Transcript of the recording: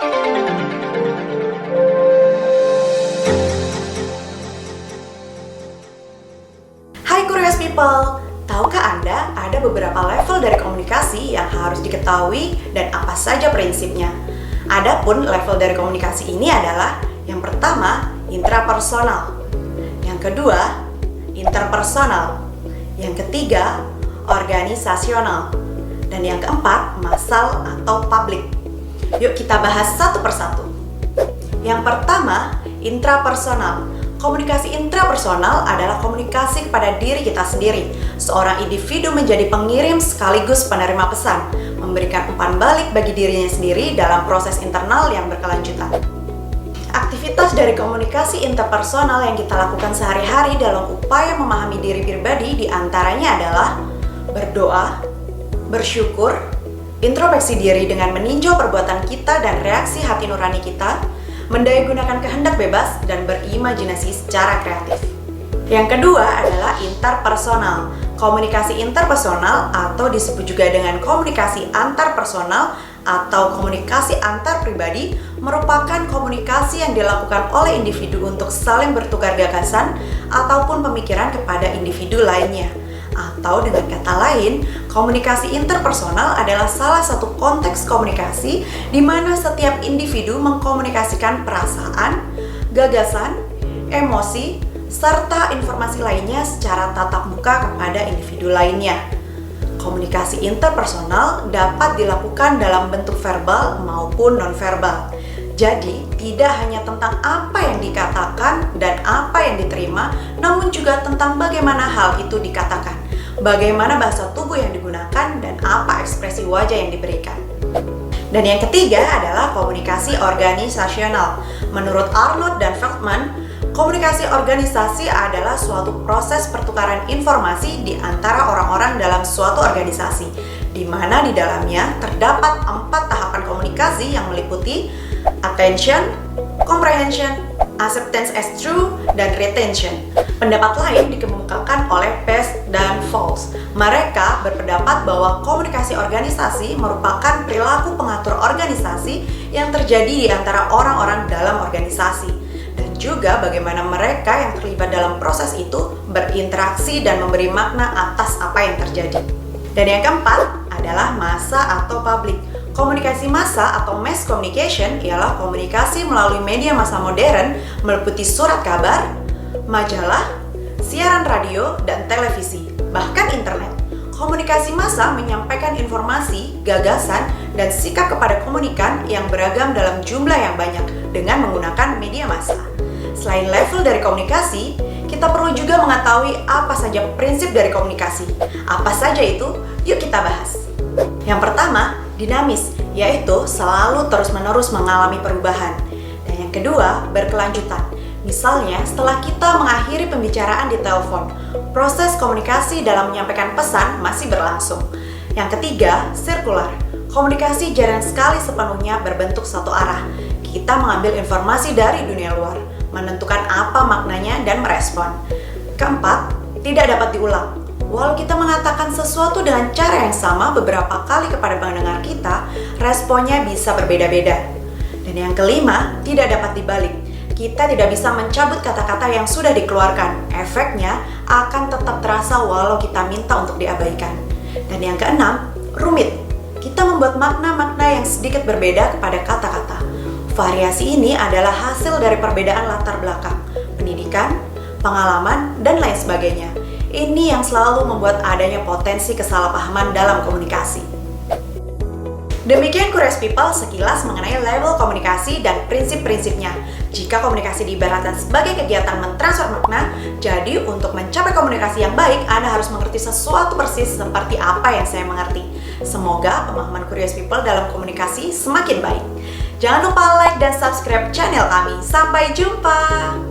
Hai Curious People, tahukah Anda ada beberapa level dari komunikasi yang harus diketahui dan apa saja prinsipnya? Adapun level dari komunikasi ini adalah yang pertama, intrapersonal, yang kedua, interpersonal, yang ketiga, organisasional, dan yang keempat, massal atau publik. Yuk kita bahas satu persatu. Yang pertama, intrapersonal. Komunikasi intrapersonal adalah komunikasi kepada diri kita sendiri. Seorang individu menjadi pengirim sekaligus penerima pesan, memberikan umpan balik bagi dirinya sendiri dalam proses internal yang berkelanjutan. Aktivitas dari komunikasi interpersonal yang kita lakukan sehari-hari dalam upaya memahami diri pribadi diantaranya adalah berdoa, bersyukur, introspeksi diri dengan meninjau perbuatan kita dan reaksi hati nurani kita, mendayagunakan kehendak bebas, dan berimajinasi secara kreatif. Yang kedua adalah interpersonal. Komunikasi interpersonal atau disebut juga dengan komunikasi antarpersonal atau komunikasi antar pribadi merupakan komunikasi yang dilakukan oleh individu untuk saling bertukar gagasan ataupun pemikiran kepada individu lainnya. Atau dengan kata lain, komunikasi interpersonal adalah salah satu konteks komunikasi di mana setiap individu mengkomunikasikan perasaan, gagasan, emosi, serta informasi lainnya secara tatap muka kepada individu lainnya. Komunikasi interpersonal dapat dilakukan dalam bentuk verbal maupun nonverbal. Jadi, tidak hanya tentang apa yang dikatakan dan apa yang diterima, namun juga tentang bagaimana hal itu dikatakan, bagaimana bahasa tubuh yang digunakan, dan apa ekspresi wajah yang diberikan. Dan yang ketiga adalah komunikasi organisasional. Menurut Arnold dan Feldman, komunikasi organisasi adalah suatu proses pertukaran informasi di antara orang-orang dalam suatu organisasi, di mana di dalamnya terdapat 4 tahapan komunikasi yang meliputi attention, comprehension, acceptance as true, dan retention. Pendapat lain dikemukakan oleh Peirce dan Fowles. Mereka berpendapat bahwa komunikasi organisasi merupakan perilaku pengatur organisasi yang terjadi di antara orang-orang dalam organisasi, dan juga bagaimana mereka yang terlibat dalam proses itu berinteraksi dan memberi makna atas apa yang terjadi. Dan yang keempat adalah massa atau publik. Komunikasi massa atau mass communication ialah komunikasi melalui media massa modern meliputi surat kabar, majalah, siaran radio, dan televisi, bahkan internet. Komunikasi massa menyampaikan informasi, gagasan, dan sikap kepada komunikan yang beragam dalam jumlah yang banyak dengan menggunakan media massa. Selain level dari komunikasi, kita perlu juga mengetahui apa saja prinsip dari komunikasi. Apa saja itu? Yuk kita bahas. Yang pertama, dinamis, yaitu selalu terus-menerus mengalami perubahan. Dan yang kedua, berkelanjutan. Misalnya, setelah kita mengakhiri pembicaraan di telepon, proses komunikasi dalam menyampaikan pesan masih berlangsung. Yang ketiga, sirkular. Komunikasi jarang sekali sepenuhnya berbentuk satu arah. Kita mengambil informasi dari dunia luar, menentukan apa maknanya, dan merespon. Keempat, tidak dapat diulang. Walau kita mengatakan sesuatu dengan cara yang sama beberapa kali kepada pendengar kita, responnya bisa berbeda-beda. Dan yang kelima, tidak dapat dibalik. Kita tidak bisa mencabut kata-kata yang sudah dikeluarkan. Efeknya akan tetap terasa walau kita minta untuk diabaikan. Dan yang keenam, rumit. Kita membuat makna-makna yang sedikit berbeda kepada kata-kata. Variasi ini adalah hasil dari perbedaan latar belakang, pendidikan, pengalaman, dan lain sebagainya. Ini yang selalu membuat adanya potensi kesalahpahaman dalam komunikasi. Demikian Curious People sekilas mengenai level komunikasi dan prinsip-prinsipnya. Jika komunikasi diibaratkan sebagai kegiatan mentransfer makna, jadi untuk mencapai komunikasi yang baik, Anda harus mengerti sesuatu persis seperti apa yang saya mengerti. Semoga pemahaman Curious People dalam komunikasi semakin baik. Jangan lupa like dan subscribe channel kami. Sampai jumpa!